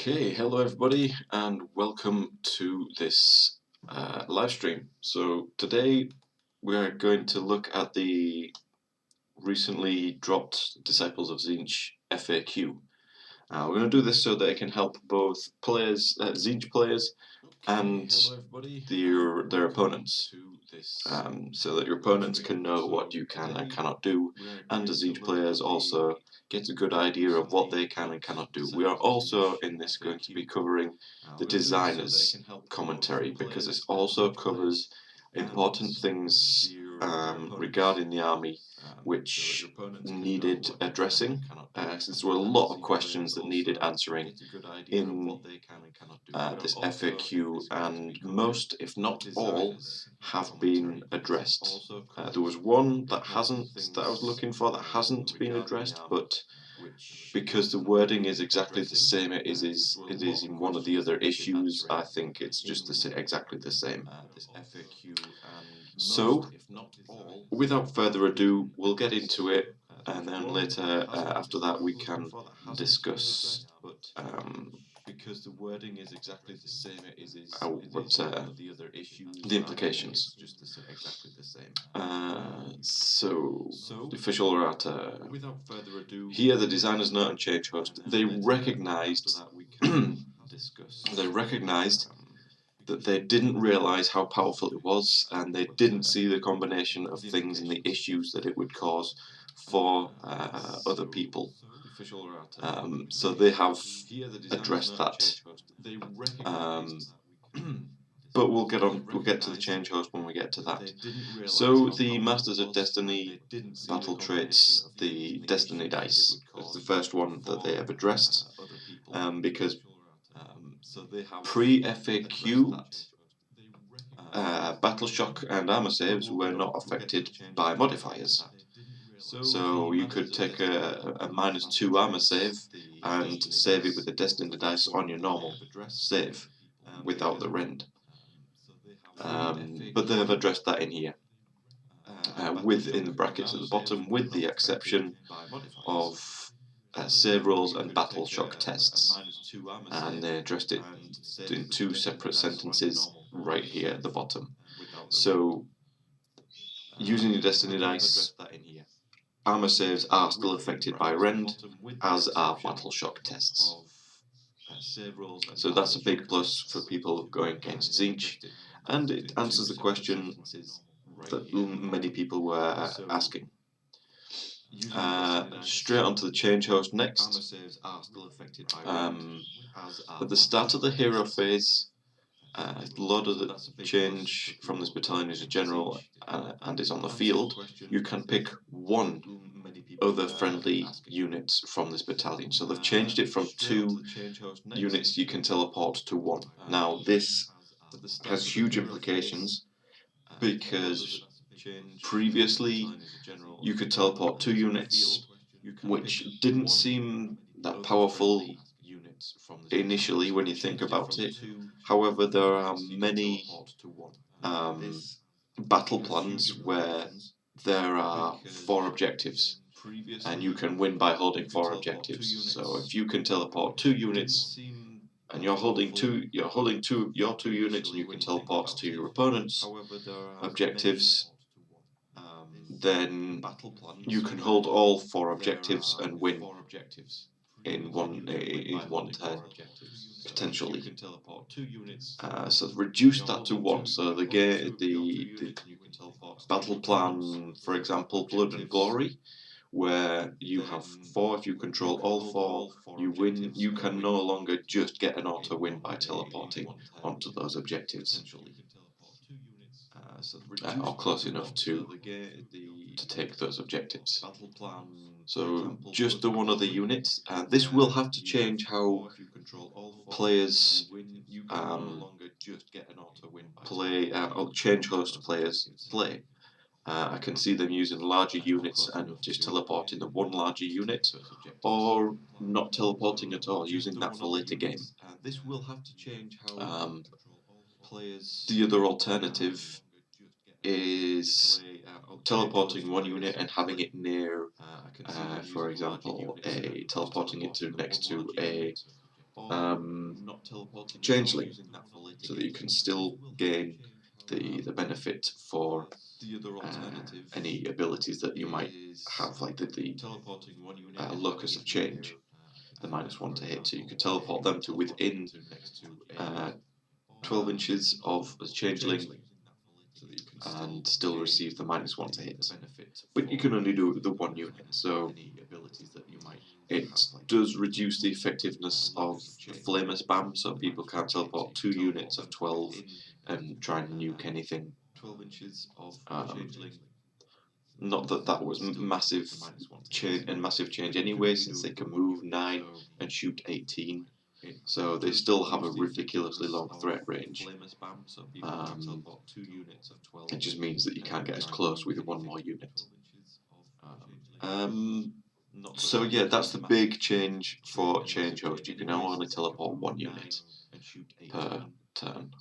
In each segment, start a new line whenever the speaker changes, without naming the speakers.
Okay, hello everybody, and welcome to this live stream. So today we're going to look at the recently dropped Disciples of Tzeentch FAQ. We're going to do this so that it can help both players, Tzeentch players, and their opponents, so that your opponents can know what you can and cannot do, and the Tzeentch players also get a good idea of what they can and cannot do. We are also in this going to be covering the designer's commentary, because this also covers important things regarding the army which needed addressing, since there were a lot of questions that needed answering in this FAQ, and most, if not all, have been addressed. There was one that I was looking for that hasn't been addressed, but because the wording is exactly the same it is in one of the other issues, I think it's just exactly the same. So, without further ado, we'll get into it, and then later, after that, we can discuss because the wording is exactly the same it is the implications. So, the official errata. Here, the designers note and change host, they recognized that they didn't realize how powerful it was, and they didn't see the combination of things and the issues that it would cause for other people. So they have addressed that. But we'll get to the change host when we get to that. So the Masters of Destiny battle traits, the Destiny dice, is the first one that they have addressed, because pre-FAQ, battle shock and armor saves were not affected by modifiers. So you could take a -2 armor save and save it with the Destiny dice on your normal save without the rend. But they have addressed that in here, in the brackets at the bottom, with the exception of save rolls and battle shock tests, and they addressed it in two separate sentences right here at the bottom. So, using your Destiny dice, armor saves are still affected by rend, as are battle shock tests. So that's a big plus for people going against Tzeentch, and it answers the question that many people were asking. Straight onto the change host next. At the start of the hero phase, a lot of the change from this battalion is a general and is on the field. You can pick one other friendly unit from this battalion. So they've changed it from 2 units you can teleport to 1. Now this has huge implications, because previously you could teleport 2 units, which didn't seem that powerful initially when you think about it. However, there are many battle plans where there are 4 objectives, and you can win by holding 4 objectives. So if you can teleport 2 units, and you're holding your 2 units, and you can teleport to your opponent's objectives, then you can hold all 4 objectives and win in one turn, potentially. So reduce that to 1. So the battle plan, for example, Blood and Glory, where you have 4, if you control all 4, you win. You can no longer just get an auto win by teleporting onto those objectives, or close enough to take those objectives. So just the one other unit. This will have to change how players play, or change host players play. I can see them using larger units and just teleporting the one larger unit, or not teleporting at all, using that for later game. The other alternative is teleporting one unit and having it near, for example, teleporting it next to a changeling, so that you can still gain the benefit for any abilities that you might have, like the locus of change, the -1 to hit. So you could teleport them to within 12 inches of a changeling and still receive the -1 to hit. But you can only do it with the one unit, so it does reduce the effectiveness of the flamer spam, so people can't teleport 2 units of 12 and try and nuke anything. Not that that was massive change anyway, since they can move 9 and shoot 18. So they still have a ridiculously long threat range. It just means that you can't get as close with one more unit. So yeah, that's the big change for Change Host. You can now only teleport one unit per turn.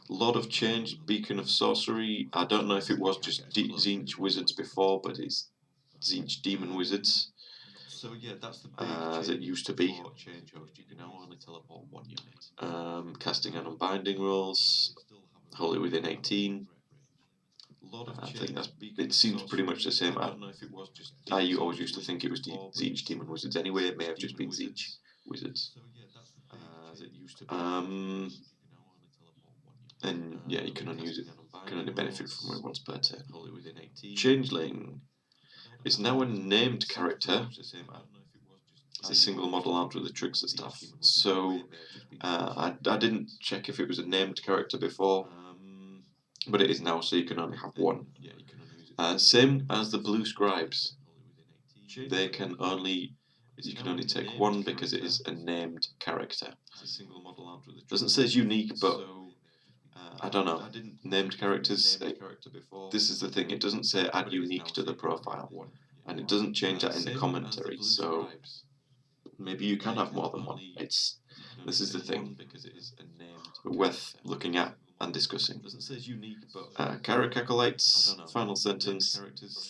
Lot of change. Beacon of Sorcery. I don't know if it was just Tzeentch Wizards before, but it's Tzeentch Demon Wizards, as it used to be. Casting and unbinding rules. Wholly within 18. I think it seems pretty much the same. I always used to think it was Tzeentch Demon Wizards anyway. It may have just been Tzeentch Wizards. And yeah, you can only use it, can only benefit from it once per turn. Changeling is now a named character. It's a single model armed with the tricks and stuff. So I didn't check if it was a named character before, but it is now, so you can only have one. Same as the Blue Scribes. You can only take one because it is a named character. Doesn't say it's unique, but I don't know. Named characters, this is the thing, it doesn't say add unique to the profile, and it doesn't change that in the commentary, so maybe you can have more than one. This is the thing, but worth looking at and discussing. Carrot Acolytes, final sentence,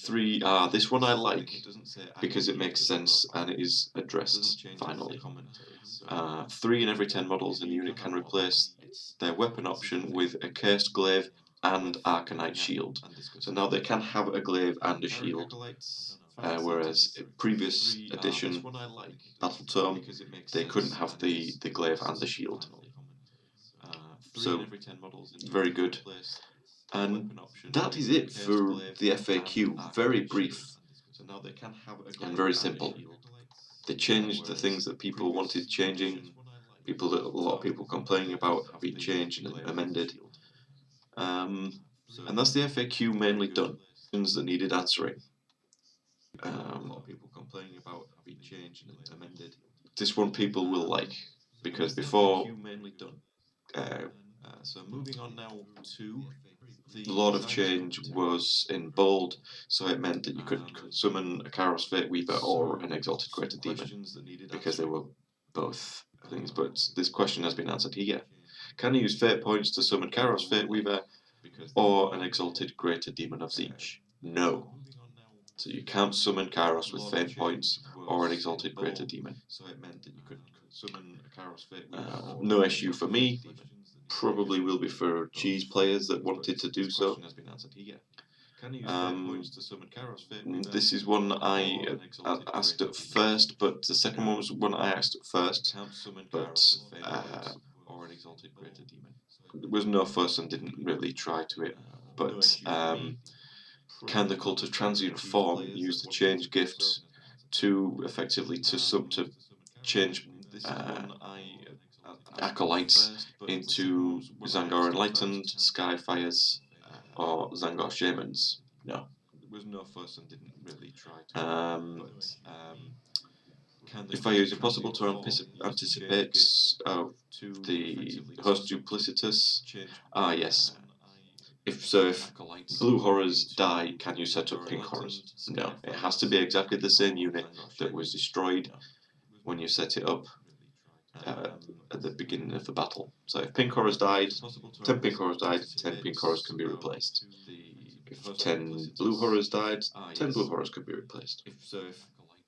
3. This one I like because it makes sense and it is addressed finally. 3 in every 10 models in the unit can replace their weapon option with a Cursed Glaive and Arcanite Shield. So now they can have a glaive and a shield, whereas in previous edition Battle Tome they couldn't have the glaive and the shield. So very good. And that is it for the FAQ. Very brief and very simple. They changed the things that people wanted changing. A lot of people complaining about have been changed and amended. And that's the FAQ mainly done. Things that needed answering. This one people will like, because before so moving on now to the Lord of Change was in bold, so it meant that you could summon a Kairos Fate Weaver or an Exalted Greater Demon, because they were both things. But this question has been answered here. Can you use Fate Points to summon Kairos Fate Weaver or an Exalted Greater Demon of Tzeentch? No. So you can't summon Kairos with Fate Points or an Exalted Greater Demon. No issue for me. Probably will be for cheese players that wanted to do so. This is one I asked at first, but the second one was one I asked at first, but there was no fuss and didn't really try to it. But can the Cult of Transient Form use the change gift to effectively to change acolytes into Zangor Enlightened, Skyfires, or Zangor Shamans? No. If I use Impossible to anticipate the host duplicitous, yes. If blue horrors die, can you set up pink horrors? No. It has to be exactly the same unit that was destroyed when you set it up at the beginning of the battle. So if pink horrors died, 10 pink horrors died, 10 pink horrors can be replaced. If 10 blue horrors died, 10 blue horrors could be replaced.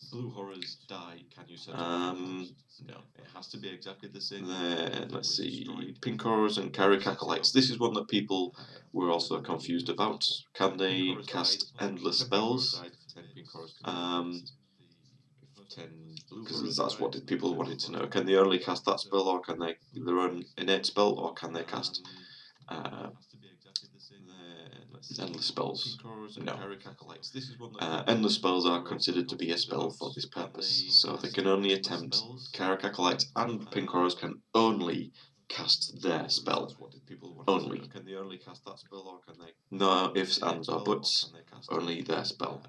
Blue horrors die. Can you set
No.
It has to be exactly the same.
Then let's see, pink horrors and carrick acolytes. This is one that people were also confused about. Can they cast endless spells? Because that's what people wanted to know. Can they only cast that spell, or can they their own innate spell, or can they cast uh, endless spells? No. Endless spells are considered to be a spell for this purpose, so they can only attempt. Carrick acolytes and pink horrors can only cast their spell. Only.
Can they only cast that spell, or can they?
No ifs, ands, or buts. Only their spell.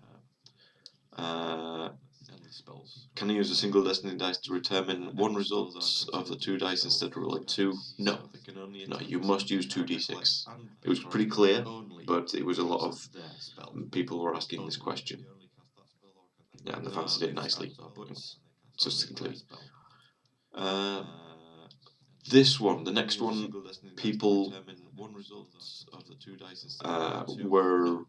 Can you use a single destiny dice to determine one result of the two dice instead of rolling two? No. No, you must use 2d6. It was pretty clear, but it was a lot of people were asking this question. Yeah, and they've answered it nicely, succinctly. This one, the next one, people were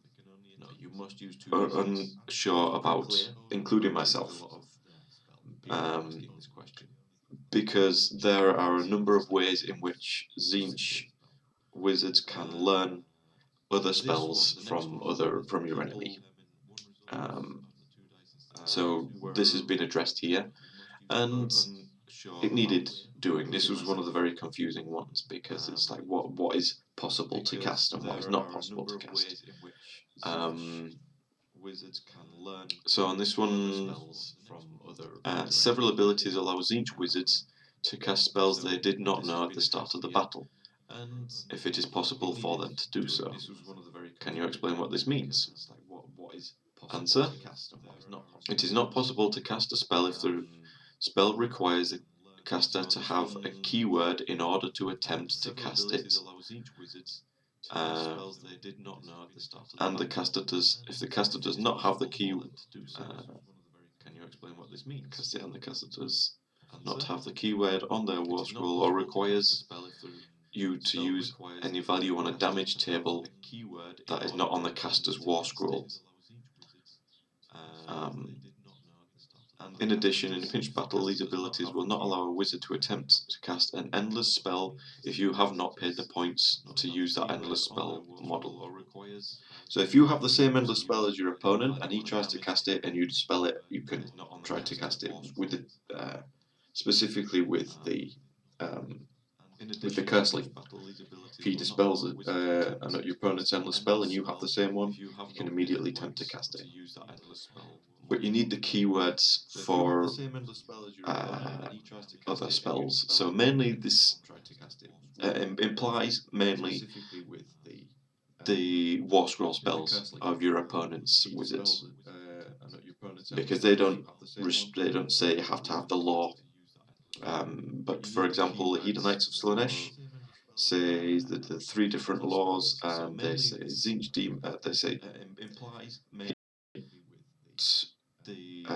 unsure about, including myself, because there are a number of ways in which Tzeentch wizards can learn other spells from your enemy. So this has been addressed here, and it needed doing. This was one of the very confusing ones because it's like what is possible to cast and what is not possible to cast. So on this one, several abilities allow Tzeentch wizards to cast spells they did not know at the start of the battle, if it is possible for them to do so. Can you explain what this means? Answer: it is not possible to cast a spell if the spell requires the caster to have a keyword in order to attempt to cast it. And the caster does, if the caster does not have the key,
can you explain what this means?
And the caster does not have the keyword on their war scroll, or requires you to use any value on a damage table that is not on the caster's war scroll. In addition, in a pinch battle, these abilities will not allow a wizard to attempt to cast an endless spell if you have not paid the points to use that endless spell model. So if you have the same endless spell as your opponent and he tries to cast it and you dispel it, you can try to cast it with the, specifically with the curse link. If he dispels your opponent's endless spell and you have the same one, you can immediately attempt to cast it. But you need the keywords for other spells. So mainly this implies mainly the war scroll spells of your opponent's wizards, because they don't say you have to have the law. But for example, the Hedonites of Slaanesh say that the three different laws, and they say Tzeentch demon. They say a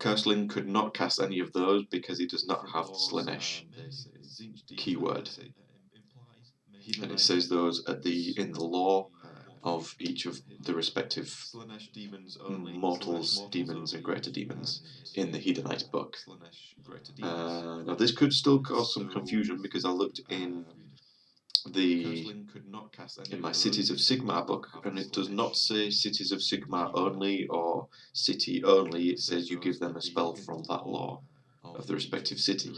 curseling could not cast any of those because he does not have the Slaanesh keyword, and it says those in the law of each of the respective mortals, demons, and greater demons in the Hedonite book. Now this could still cause some confusion because I looked in my Cities of Sigmar book, and it does not say Cities of Sigmar only or city only. It says you give them a spell from that law of the respective city.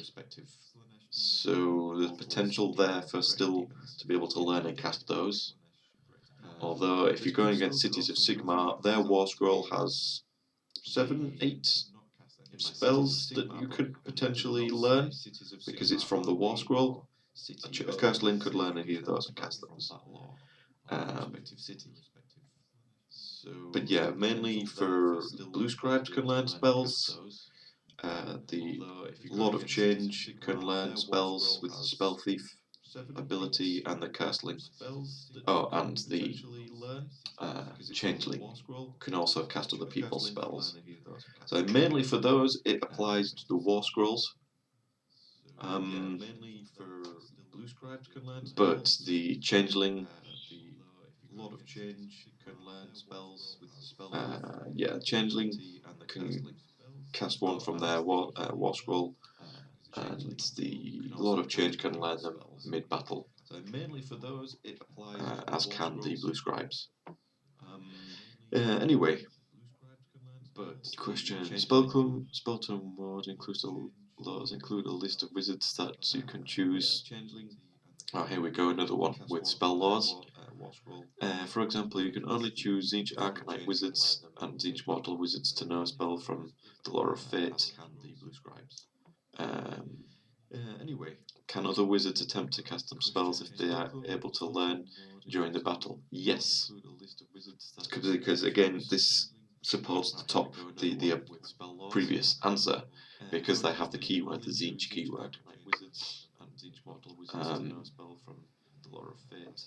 So there's potential there for still to be able to learn and cast those. Although if you're going against Cities of Sigmar, their war scroll has 7, 8 spells that you could potentially learn because it's from the war scroll. A curseling could learn any of those and cast those. But yeah, mainly for blue scribes can learn spells. The Lord of Change can learn spells with the Spell Thief ability, and the Curseling. Oh, and the Changeling can also cast other people's spells. So mainly for those, it applies to the War Scrolls. But the Changeling
of change can learn spells with the spell
yeah, changeling
ability and the
can
casting.
cast one from their war scroll, and the Lord of Change can learn them mid-battle,
So mainly for those, it applies
as
war
can the
scrolls.
Blue Scribes.
Um,
Anyway,
but
question:
changeling,
Spelltome Ward includes laws include a list of wizards that you can choose.
yeah, changeling.
Oh, here we go, another one with spell laws.
War scroll.
For example, you can only choose Tzeentch Arcanite wizards and Tzeentch Mortal wizards to know a spell from the Lore of Fate.
Can the Blue Scribes.
Um,
Anyway,
can other wizards attempt to cast them spells if they are able to learn during the battle? Yes, because again, this supports the previous answer, because they have the keyword, the Tzeentch keyword.
Wizards and Tzeentch Mortal wizards to know a spell from the Lore of Fate.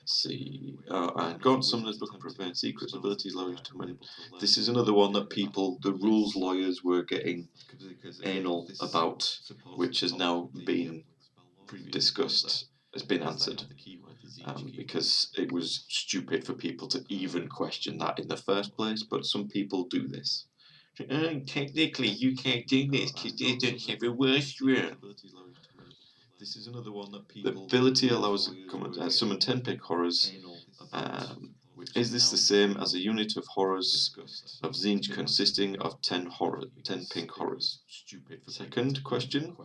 Let's see. And Gaunt Summoner's Book of Profane Secrets abilities allow you to determine. This is another one that the rules lawyers were getting anal about, which has now been discussed, has been answered, because it was stupid for people to even question that in the first place, but some people do this. Technically, you can't do this because they don't have a worst room.
This is another one that
The
people.
ability allows summon 10 pick horrors. Is this the same as a unit of horrors of Tzeentch consisting of 10 pink horrors? Second question: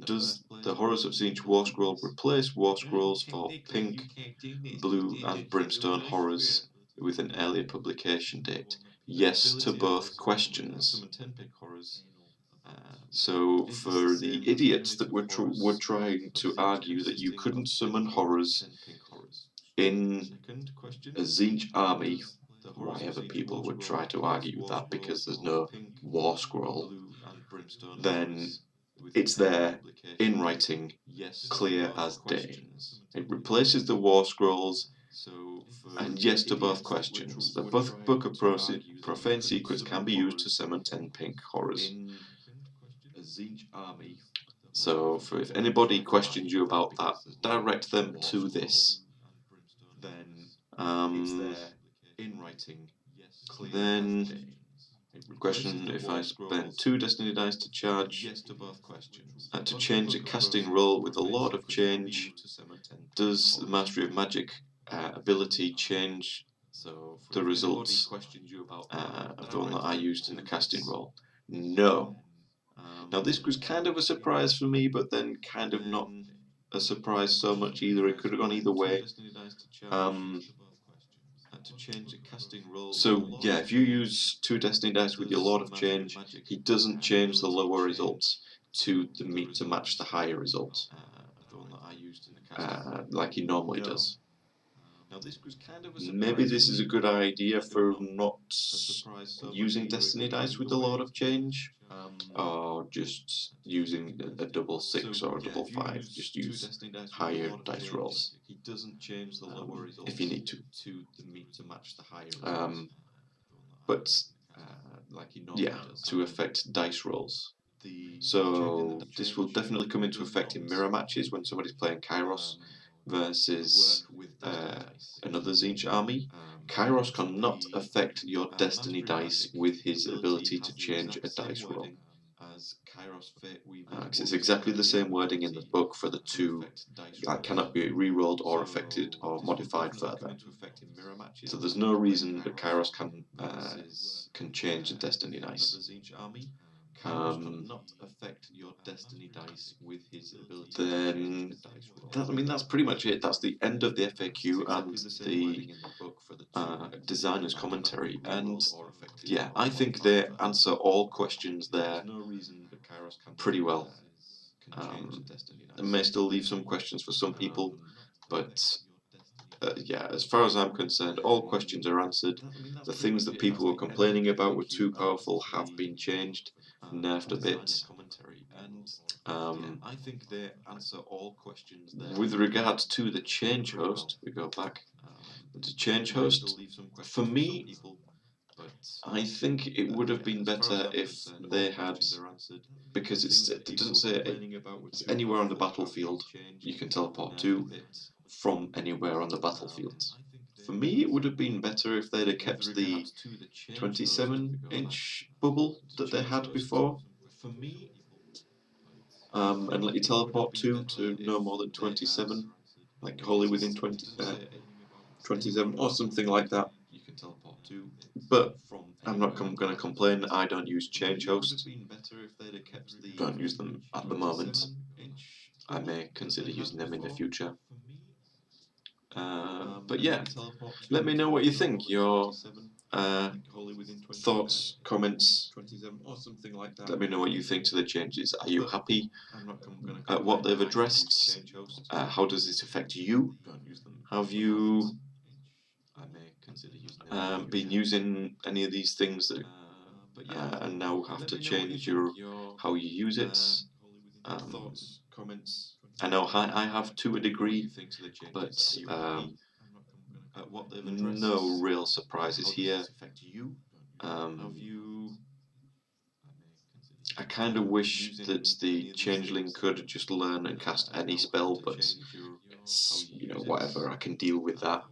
does the horrors of Tzeentch War Scroll replace War Scrolls for pink, blue, and brimstone horrors with an earlier publication date? Yes to both questions. So, for the idiots that were trying to argue that you couldn't summon horrors in a Tzeentch army, why ever people would try to argue that because there's no war scroll, then it's there in writing, clear as day. It replaces the war scrolls, and yes to both questions. The Book of Profane Secrets can be used to summon 10 pink horrors. So, if anybody questions you about that, direct them to this. Then, question: if I spend 2 Destiny dice to charge to change the casting roll with the Lord of Change, does the Mastery of Magic ability change the results of the one that I used in the casting roll? No. Now, this was kind of a surprise for me, but then kind of not a surprise so much either. It could have gone either way. So yeah, if you use 2 Destiny dice with your Lord of Change, he doesn't change the lower results to match the higher result, like he normally does. Maybe this is a good idea for not using Destiny dice with the Lord of Change, or just using a double 6 or a double 5. Just use higher dice rolls if you need to. But yeah, to affect dice rolls. So this will definitely come into effect in mirror matches when somebody's playing Kairos versus another Tzeentch army. Kairos cannot affect your Destiny dice with his ability to change a dice roll. Because it's exactly the same wording in the book for the two that cannot be re-rolled or affected or modified further. So there's no reason that Kairos can change the Destiny dice. Then that's pretty much it. That's the end of the FAQ and the designer's commentary. And yeah, I think they answer all questions there pretty well. It may still leave some questions for some people, but yeah, as far as I'm concerned, all questions are answered. The things that people were complaining about were too powerful have been changed, nerfed a bit.
I think they answer all questions there.
With regards to the change host, we go back. The change host, for me, I think it would have been better if they had, because it doesn't say it's anywhere on the battlefield you can teleport to. from anywhere on the battlefield. For me, it would have been better if they'd have kept the 27-inch bubble that they had before, and let you teleport to no more than 27, like wholly within 27 or something like that. But I'm not going to complain. I don't use change host. Don't use them at the moment. I may consider using them in the future. But yeah, let me know what you think. Your thoughts, comments. Let me know what you think to the changes. Are you happy at what they've addressed? How does this affect you? Have you been using any of these things that and now have to change your how you use it? Um, I know I have to a degree, but no real surprises here. I kind of wish that the changeling could just learn and cast any spell, but whatever, I can deal with that.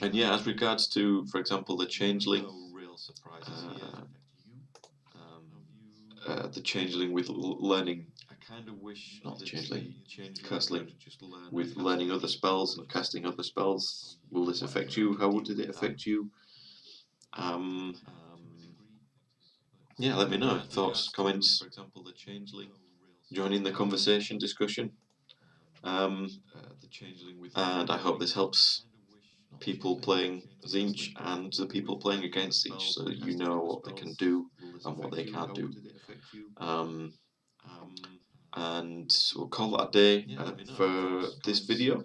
And yeah, as regards to, for example, the changeling, the changeling with learning, not the changeling, curseling, with learning other spells and casting other spells. Will this affect you? How did it affect you? Yeah, let me know. Thoughts, comments, join in the conversation, discussion. And I hope this helps people playing Tzeentch and the people playing against Tzeentch, so that you know what they can do and what they can't do. And we'll call it a day for this video.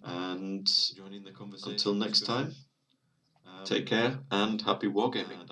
And until next time, take care and happy wargaming.